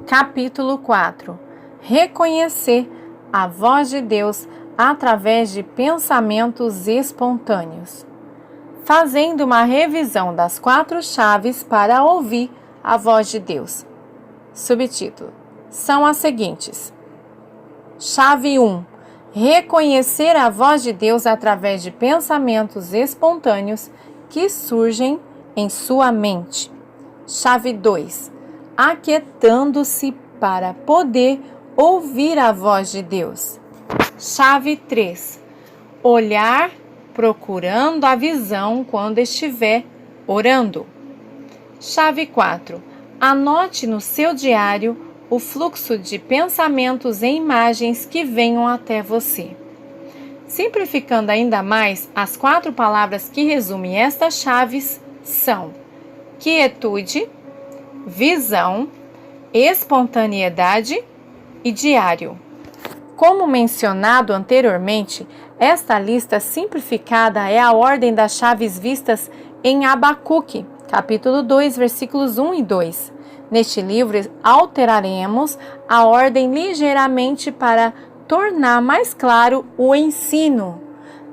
Capítulo 4. Reconhecer a voz de Deus através de pensamentos espontâneos. Fazendo uma revisão das 4 chaves para ouvir a voz de Deus. Subtítulo: são as seguintes. Chave 1. Reconhecer a voz de Deus através de pensamentos espontâneos que surgem em sua mente. Chave 2. Aquietando-se para poder ouvir a voz de Deus. Chave 3. Olhar procurando a visão quando estiver orando. Chave 4. Anote no seu diário o fluxo de pensamentos e imagens que venham até você. Simplificando ainda mais, as 4 palavras que resumem estas chaves são quietude, visão, espontaneidade e diário. Como mencionado anteriormente, esta lista simplificada é a ordem das chaves vistas em Abacuque, capítulo 2, versículos 1 e 2. Neste livro, alteraremos a ordem ligeiramente para tornar mais claro o ensino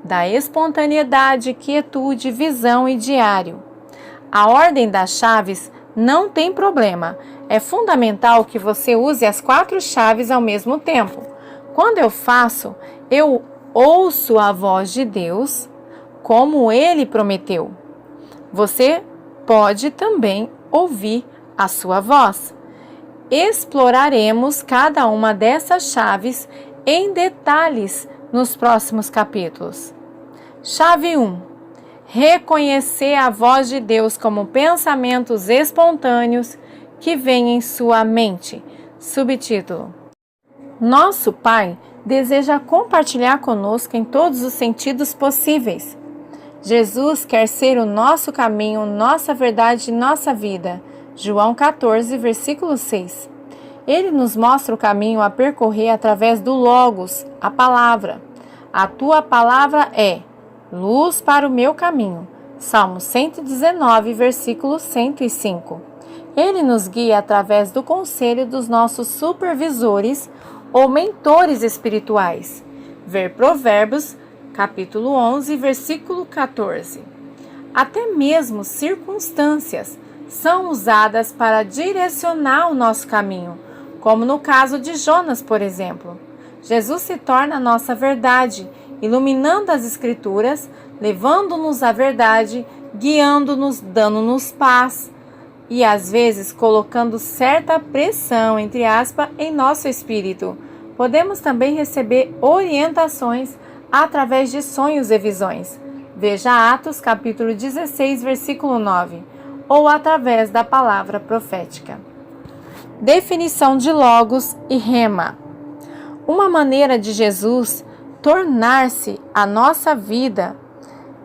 da espontaneidade, quietude, visão e diário. A ordem das chaves não tem problema. É fundamental que você use as 4 chaves ao mesmo tempo. Quando eu faço, eu ouço a voz de Deus como Ele prometeu. Você pode também ouvir a sua voz. Exploraremos cada uma dessas chaves em detalhes nos próximos capítulos. Chave 1. Reconhecer a voz de Deus como pensamentos espontâneos que vêm em sua mente. Subtítulo: Nosso Pai deseja compartilhar conosco em todos os sentidos possíveis. Jesus quer ser o nosso caminho, nossa verdade e nossa vida. João 14, versículo 6. Ele nos mostra o caminho a percorrer através do Logos, a palavra. A tua palavra é luz para o meu caminho. Salmo 119, versículo 105. Ele nos guia através do conselho dos nossos supervisores ou mentores espirituais. Ver Provérbios, capítulo 11, versículo 14. Até mesmo circunstâncias são usadas para direcionar o nosso caminho, como no caso de Jonas, por exemplo. Jesus se torna a nossa verdade, iluminando as Escrituras, levando-nos à verdade, guiando-nos, dando-nos paz e às vezes colocando certa pressão, entre aspas, em nosso espírito. Podemos também receber orientações através de sonhos e visões. Veja Atos capítulo 16, versículo 9, ou através da palavra profética. Definição de Logos e Rema. Uma maneira de Jesus tornar-se a nossa vida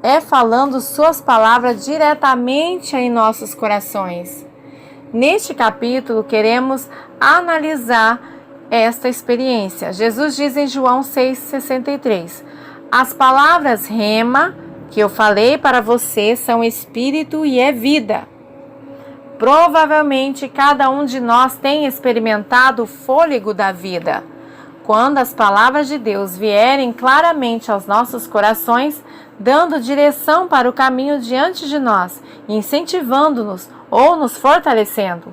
é falando suas palavras diretamente em nossos corações. Neste capítulo, queremos analisar esta experiência. Jesus diz em João 6,63: as palavras rema que eu falei para você são espírito e é vida. Provavelmente cada um de nós tem experimentado o fôlego da vida. Quando as palavras de Deus vierem claramente aos nossos corações, dando direção para o caminho diante de nós, incentivando-nos ou nos fortalecendo.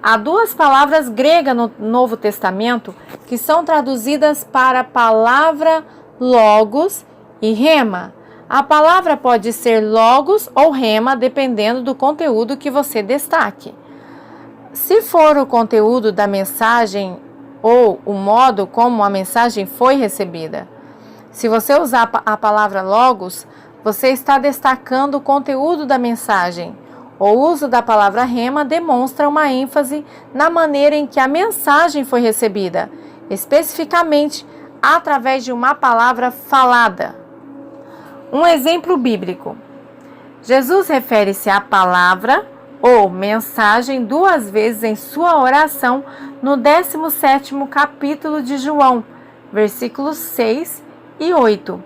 Há 2 palavras gregas no Novo Testamento que são traduzidas para a palavra logos e rema. A palavra pode ser logos ou rema, dependendo do conteúdo que você destaque. Se for o conteúdo da mensagem ou o modo como a mensagem foi recebida. Se você usar a palavra logos, você está destacando o conteúdo da mensagem. O uso da palavra rema demonstra uma ênfase na maneira em que a mensagem foi recebida, especificamente através de uma palavra falada. Um exemplo bíblico. Jesus refere-se à palavra ou mensagem 2 vezes em sua oração no 17º capítulo de João, versículos 6 e 8.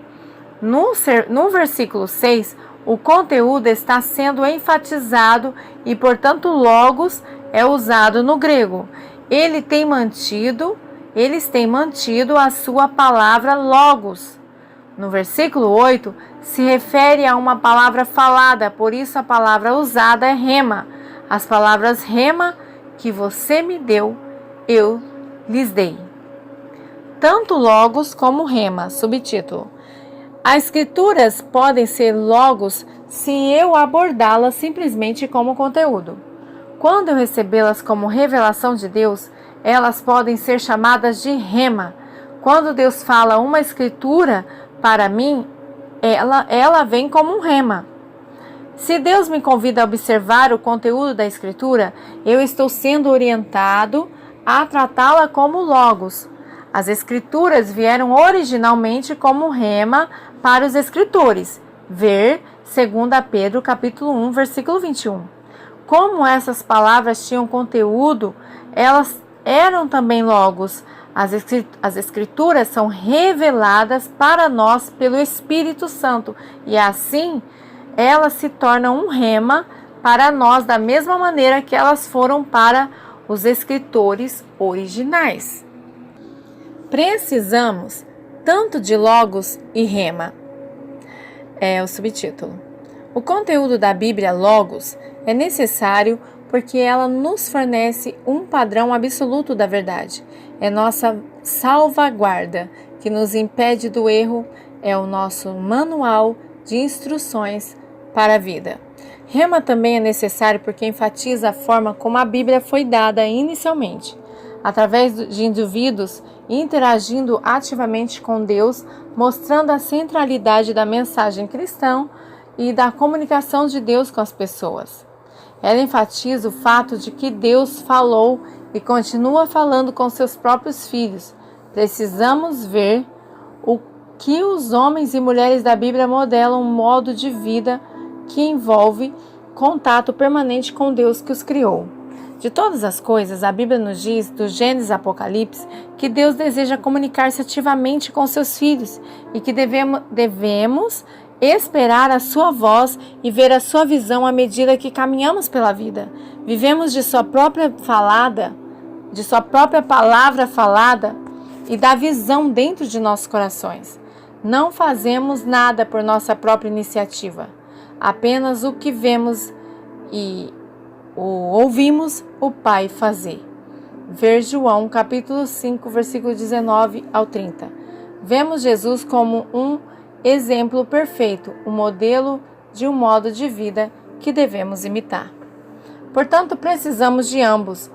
No versículo 6, o conteúdo está sendo enfatizado e, portanto, logos é usado no grego. Eles têm mantido a sua palavra logos. No versículo 8, se refere a uma palavra falada, por isso a palavra usada é rema. As palavras rema que você me deu, eu lhes dei. Tanto logos como rema, subtítulo. As escrituras podem ser logos se eu abordá-las simplesmente como conteúdo. Quando eu recebê-las como revelação de Deus, elas podem ser chamadas de rema. Quando Deus fala uma escritura para mim, ela vem como um rema. Se Deus me convida a observar o conteúdo da escritura, eu estou sendo orientado a tratá-la como logos. As escrituras vieram originalmente como rema para os escritores. Ver 2 Pedro capítulo 1, versículo 21. Como essas palavras tinham conteúdo, elas eram também logos. As escrituras são reveladas para nós pelo Espírito Santo e assim elas se tornam um rema para nós da mesma maneira que elas foram para os escritores originais. Precisamos tanto de logos e rema. É o subtítulo. O conteúdo da Bíblia Logos é necessário porque ela nos fornece um padrão absoluto da verdade. É nossa salvaguarda que nos impede do erro, é o nosso manual de instruções para a vida. Rema também é necessário porque enfatiza a forma como a Bíblia foi dada inicialmente, através de indivíduos interagindo ativamente com Deus, mostrando a centralidade da mensagem cristã e da comunicação de Deus com as pessoas. Ela enfatiza o fato de que Deus falou e continua falando com seus próprios filhos. Precisamos ver o que os homens e mulheres da Bíblia modelam um modo de vida que envolve contato permanente com Deus que os criou. De todas as coisas, a Bíblia nos diz, do Gênesis a Apocalipse, que Deus deseja comunicar-se ativamente com seus filhos e que devemos esperar a sua voz e ver a sua visão à medida que caminhamos pela vida. Vivemos de sua própria palavra falada e da visão dentro de nossos corações. Não fazemos nada por nossa própria iniciativa, apenas o que vemos e ouvimos o Pai fazer. Ver João capítulo 5, versículo 19 ao 30. Vemos Jesus como um exemplo perfeito, um modelo de um modo de vida que devemos imitar. Portanto, precisamos de ambos,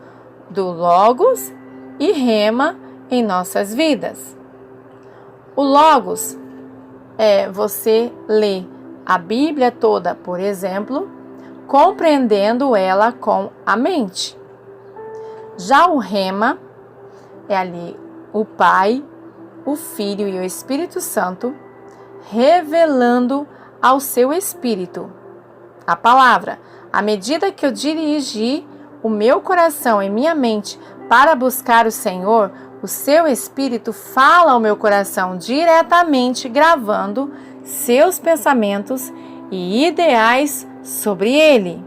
do Logos e Rema em nossas vidas. O Logos é você ler a Bíblia toda, por exemplo, compreendendo ela com a mente. Já o Rema é ali o Pai, o Filho e o Espírito Santo revelando ao seu espírito a palavra. À medida que eu dirigi o meu coração e minha mente para buscar o Senhor, o seu espírito fala ao meu coração diretamente, gravando seus pensamentos e ideais sobre ele.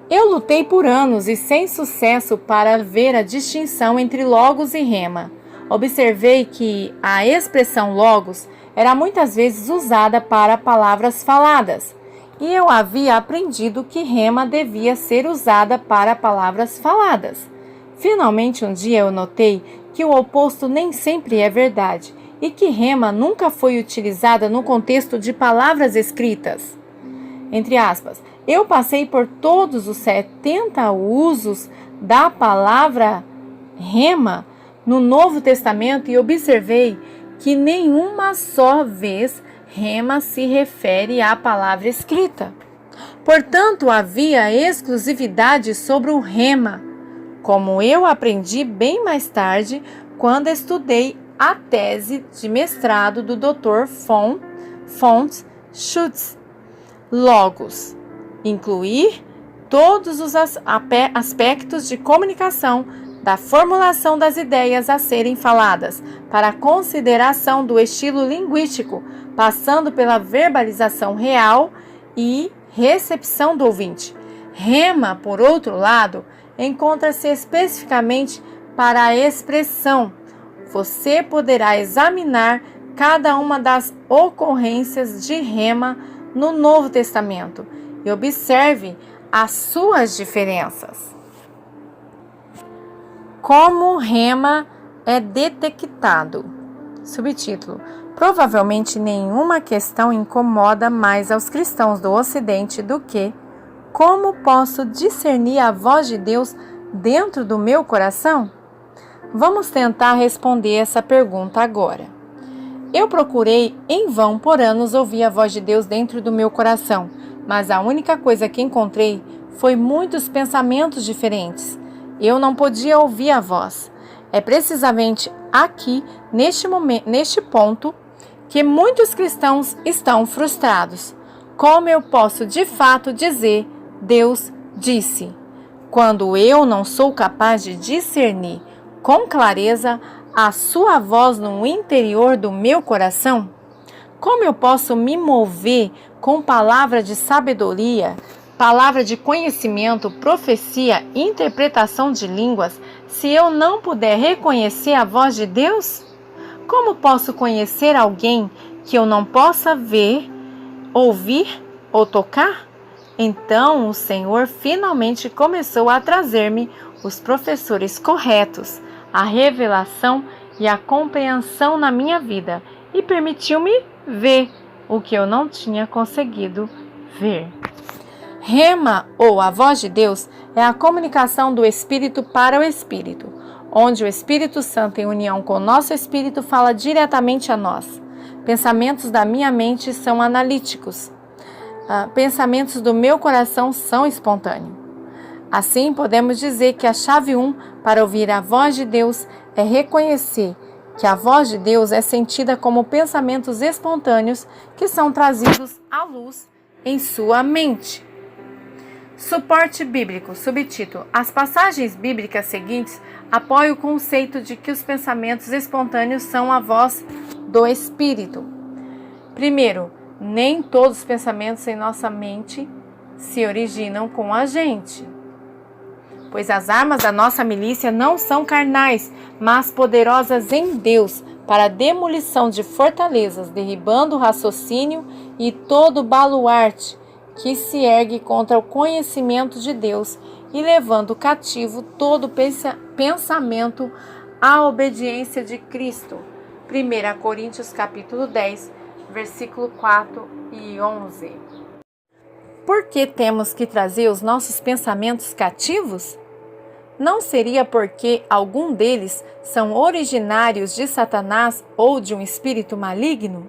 Eu lutei por anos e sem sucesso para ver a distinção entre logos e rema. Observei que a expressão logos era muitas vezes usada para palavras faladas, e eu havia aprendido que rema devia ser usada para palavras faladas. Finalmente, um dia eu notei que o oposto nem sempre é verdade e que rema nunca foi utilizada no contexto de palavras escritas. Entre aspas, eu passei por todos os 70 usos da palavra rema no Novo Testamento e observei que nenhuma só vez rema se refere à palavra escrita. Portanto, havia exclusividade sobre o rema, como eu aprendi bem mais tarde quando estudei a tese de mestrado do Dr. von Schutz. Logos, incluir todos os aspectos de comunicação, da formulação das ideias a serem faladas, para a consideração do estilo linguístico, passando pela verbalização real e recepção do ouvinte. Rema, por outro lado, encontra-se especificamente para a expressão. Você poderá examinar cada uma das ocorrências de rema no Novo Testamento e observe as suas diferenças. Como rema é detectado? Subtítulo: provavelmente nenhuma questão incomoda mais aos cristãos do Ocidente do que: como posso discernir a voz de Deus dentro do meu coração? Vamos tentar responder essa pergunta agora. Eu procurei em vão por anos ouvir a voz de Deus dentro do meu coração, mas a única coisa que encontrei foi muitos pensamentos diferentes. Eu não podia ouvir a voz. É precisamente aqui, neste ponto, que muitos cristãos estão frustrados. Como eu posso de fato dizer, Deus disse, quando eu não sou capaz de discernir com clareza a sua voz no interior do meu coração? Como eu posso me mover com palavra de sabedoria, palavra de conhecimento, profecia, interpretação de línguas, se eu não puder reconhecer a voz de Deus? Como posso conhecer alguém que eu não possa ver, ouvir ou tocar? Então o Senhor finalmente começou a trazer-me os professores corretos, a revelação e a compreensão na minha vida e permitiu-me ver o que eu não tinha conseguido ver. Rema, ou a voz de Deus, é a comunicação do Espírito para o Espírito, onde o Espírito Santo, em união com o nosso Espírito, fala diretamente a nós. Pensamentos da minha mente são analíticos. Pensamentos do meu coração são espontâneos. Assim, podemos dizer que a chave 1 para ouvir a voz de Deus é reconhecer que a voz de Deus é sentida como pensamentos espontâneos que são trazidos à luz em sua mente. Suporte bíblico, subtítulo: as passagens bíblicas seguintes apoiam o conceito de que os pensamentos espontâneos são a voz do Espírito. Primeiro, nem todos os pensamentos em nossa mente se originam com a gente, pois as armas da nossa milícia não são carnais, mas poderosas em Deus para a demolição de fortalezas, derribando o raciocínio e todo baluarte que se ergue contra o conhecimento de Deus e levando cativo todo pensamento à obediência de Cristo. 1 Coríntios capítulo 10, versículo 4 e 11. Por que temos que trazer os nossos pensamentos cativos? Não seria porque algum deles são originários de Satanás ou de um espírito maligno?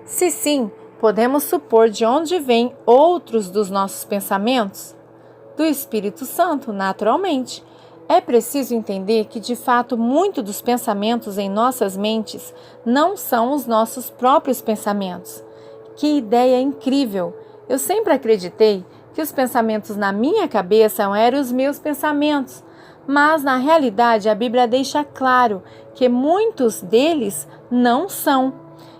Se sim, podemos supor de onde vêm outros dos nossos pensamentos? Do Espírito Santo, naturalmente. É preciso entender que, de fato, muitos dos pensamentos em nossas mentes não são os nossos próprios pensamentos. Que ideia incrível! Eu sempre acreditei que os pensamentos na minha cabeça eram os meus pensamentos, mas na realidade a Bíblia deixa claro que muitos deles não são.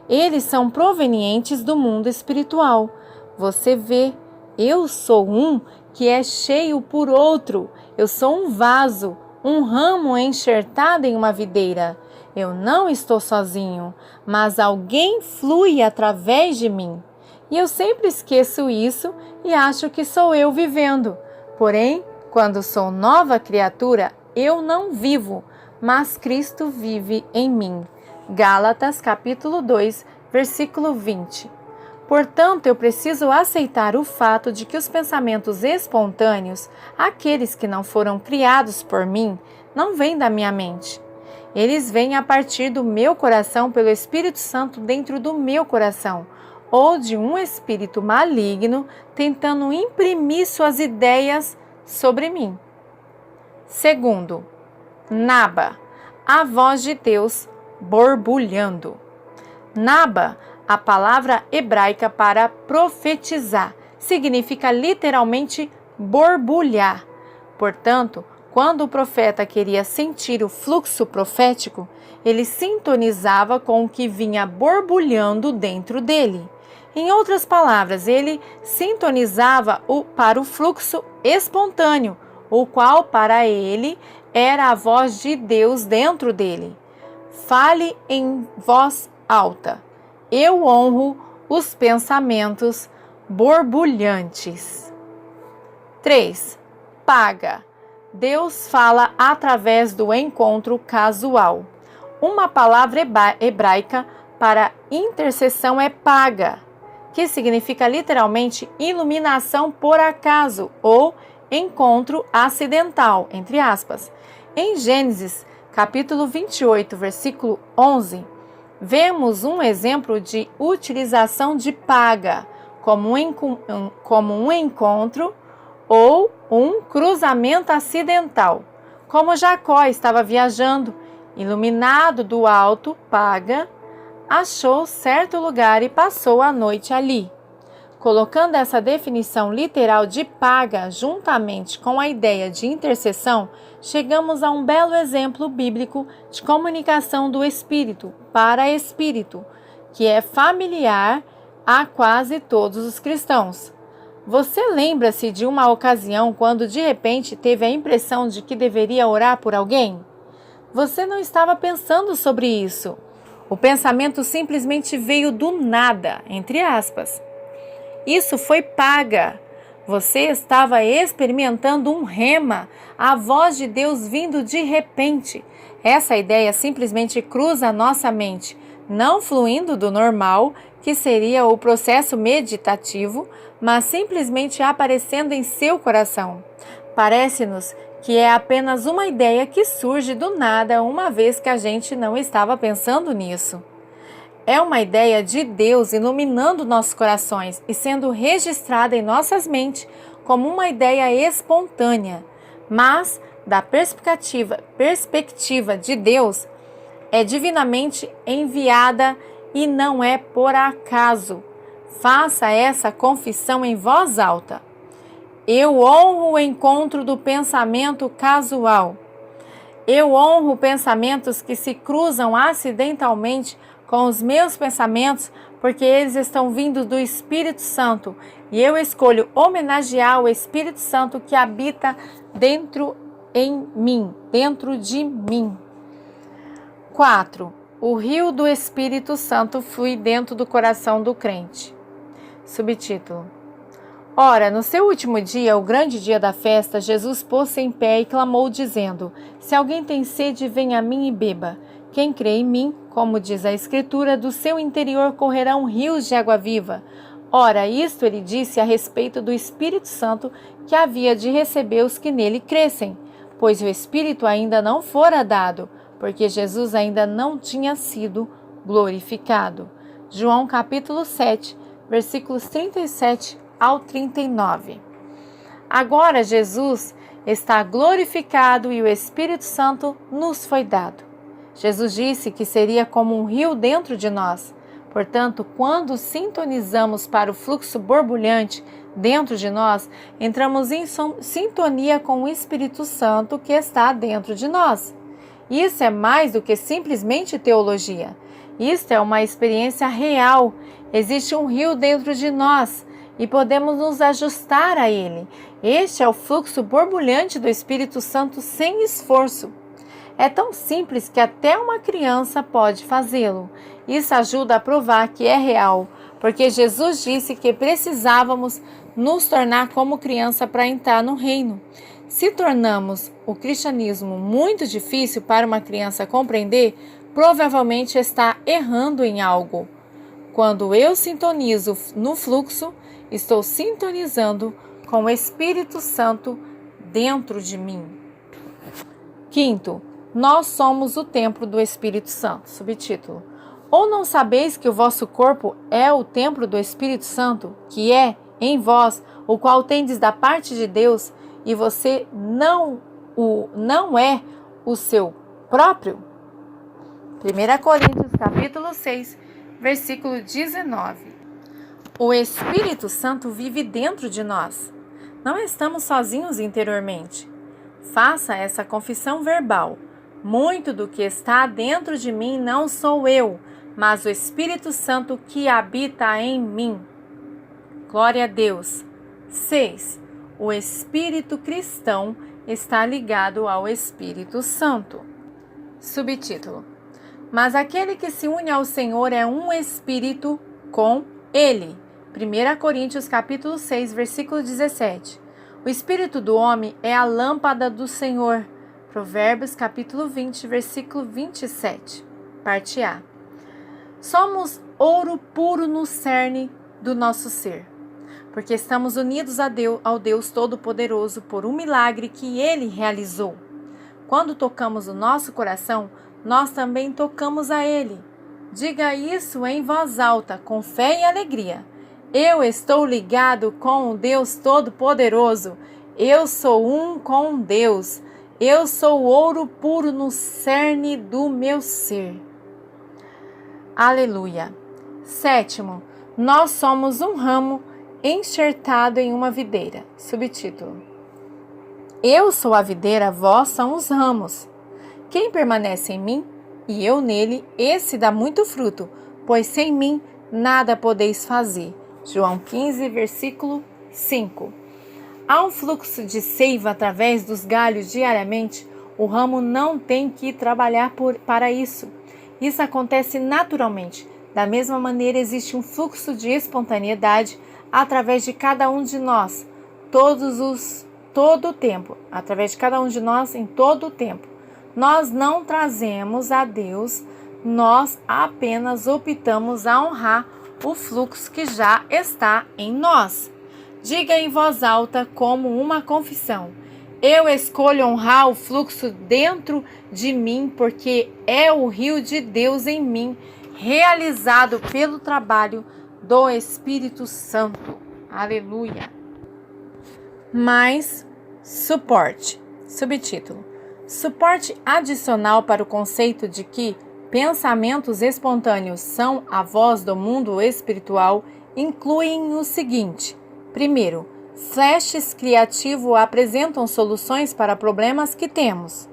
Eles são provenientes do mundo espiritual. Você vê, eu sou um que é cheio por outro. Eu sou um vaso, um ramo enxertado em uma videira. Eu não estou sozinho, mas alguém flui através de mim. E eu sempre esqueço isso e acho que sou eu vivendo. Porém, quando sou nova criatura, eu não vivo, mas Cristo vive em mim. Gálatas capítulo 2, versículo 20. Portanto, eu preciso aceitar o fato de que os pensamentos espontâneos, aqueles que não foram criados por mim, não vêm da minha mente. Eles vêm a partir do meu coração pelo Espírito Santo dentro do meu coração, ou de um espírito maligno tentando imprimir suas ideias sobre mim. Segundo, Naba, a voz de Deus borbulhando. Naba, a palavra hebraica para profetizar, significa literalmente borbulhar. Portanto, quando o profeta queria sentir o fluxo profético, ele sintonizava com o que vinha borbulhando dentro dele. Em outras palavras, ele sintonizava para o fluxo espontâneo, o qual para ele era a voz de Deus dentro dele. Fale em voz alta. Eu honro os pensamentos borbulhantes. 3. Paga. Deus fala através do encontro casual. Uma palavra hebraica para intercessão é paga, que significa literalmente iluminação por acaso ou encontro acidental, entre aspas. Em Gênesis, capítulo 28, versículo 11, vemos um exemplo de utilização de paga, como um encontro ou um cruzamento acidental. Como Jacó estava viajando, iluminado do alto, paga, achou certo lugar e passou a noite ali. Colocando essa definição literal de paga juntamente com a ideia de intercessão, chegamos a um belo exemplo bíblico de comunicação do espírito para espírito, que é familiar a quase todos os cristãos. Você lembra-se de uma ocasião quando de repente teve a impressão de que deveria orar por alguém? Você não estava pensando sobre isso. O pensamento simplesmente veio do nada, entre aspas. Isso foi paga. Você estava experimentando um rema, a voz de Deus vindo de repente. Essa ideia simplesmente cruza a nossa mente, não fluindo do normal, que seria o processo meditativo, mas simplesmente aparecendo em seu coração. Parece-nos que é apenas uma ideia que surge do nada, uma vez que a gente não estava pensando nisso. É uma ideia de Deus iluminando nossos corações e sendo registrada em nossas mentes como uma ideia espontânea, mas da perspectiva de Deus, é divinamente enviada e não é por acaso. Faça essa confissão em voz alta. Eu honro o encontro do pensamento casual. Eu honro pensamentos que se cruzam acidentalmente com os meus pensamentos, porque eles estão vindo do Espírito Santo, e eu escolho homenagear o Espírito Santo que habita dentro de mim. 4. O rio do Espírito Santo flui dentro do coração do crente. Subtítulo: Ora, no seu último dia, o grande dia da festa, Jesus pôs-se em pé e clamou, dizendo: Se alguém tem sede, venha a mim e beba. Quem crê em mim, como diz a Escritura, do seu interior correrão rios de água viva. Ora, isto ele disse a respeito do Espírito Santo que havia de receber os que nele crescem, pois o Espírito ainda não fora dado, porque Jesus ainda não tinha sido glorificado. João capítulo 7, versículos 37 ao 39. Agora Jesus está glorificado e o Espírito Santo nos foi dado. Jesus disse que seria como um rio dentro de nós. Portanto, quando sintonizamos para o fluxo borbulhante dentro de nós, entramos em sintonia com o Espírito Santo que está dentro de nós. Isso é mais do que simplesmente teologia. Isto é uma experiência real. Existe um rio dentro de nós e podemos nos ajustar a ele. Este é o fluxo borbulhante do Espírito Santo sem esforço. É tão simples que até uma criança pode fazê-lo. Isso ajuda a provar que é real, porque Jesus disse que precisávamos nos tornar como criança para entrar no reino. Se tornamos o cristianismo muito difícil para uma criança compreender, provavelmente está errando em algo. Quando eu sintonizo no fluxo, estou sintonizando com o Espírito Santo dentro de mim. 5. Nós somos o templo do Espírito Santo. Subtítulo: Ou não sabeis que o vosso corpo é o templo do Espírito Santo, que é em vós, o qual tendes da parte de Deus, e você não é o seu próprio? 1 Coríntios capítulo 6, versículo 19. O Espírito Santo vive dentro de nós. Não estamos sozinhos interiormente. Faça essa confissão verbal. Muito do que está dentro de mim não sou eu, mas o Espírito Santo que habita em mim. Glória a Deus. 6. O espírito cristão está ligado ao Espírito Santo. Subtítulo: Mas aquele que se une ao Senhor é um espírito com Ele. 1 Coríntios capítulo 6, versículo 17. O espírito do homem é a lâmpada do Senhor. Provérbios capítulo 20, versículo 27. Parte A. Somos ouro puro no cerne do nosso ser, porque estamos unidos ao Deus Todo-Poderoso por um milagre que Ele realizou. Quando tocamos o nosso coração, nós também tocamos a Ele. Diga isso em voz alta, com fé e alegria. Eu estou ligado com o Deus Todo-Poderoso. Eu sou um com Deus. Eu sou ouro puro no cerne do meu ser. Aleluia. Sétimo, nós somos um ramo enxertado em uma videira. Subtítulo: Eu sou a videira, vós são os ramos. Quem permanece em mim e eu nele, esse dá muito fruto, pois sem mim nada podeis fazer. João 15, versículo 5. Há um fluxo de seiva através dos galhos diariamente. O ramo não tem que trabalhar para isso. Isso acontece naturalmente. Da mesma maneira, existe um fluxo de espontaneidade através de cada um de nós, todo o tempo. Através de cada um de nós em todo o tempo. Nós não trazemos a Deus, nós apenas optamos a honrar o fluxo que já está em nós. Diga em voz alta como uma confissão: eu escolho honrar o fluxo dentro de mim, porque é o rio de Deus em mim, realizado pelo trabalho do Espírito Santo. Aleluia. Mais suporte. Subtítulo: Suporte adicional para o conceito de que pensamentos espontâneos são a voz do mundo espiritual incluem o seguinte. Primeiro, flashes criativos apresentam soluções para problemas que temos.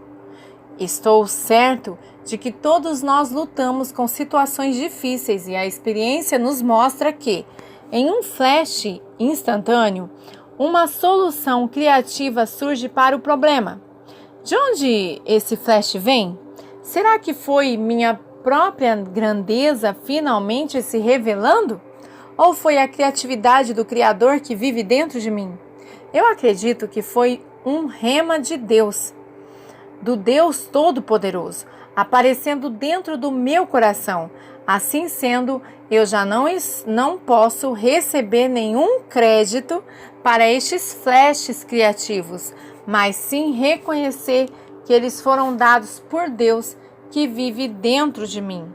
Estou certo de que todos nós lutamos com situações difíceis e a experiência nos mostra que, em um flash instantâneo, uma solução criativa surge para o problema. De onde esse flash vem? Será que foi minha própria grandeza finalmente se revelando? Ou foi a criatividade do Criador que vive dentro de mim? Eu acredito que foi um rema de Deus, do Deus Todo-Poderoso, aparecendo dentro do meu coração. Assim sendo, eu já não posso receber nenhum crédito para estes flashes criativos, mas sim reconhecer que eles foram dados por Deus que vive dentro de mim.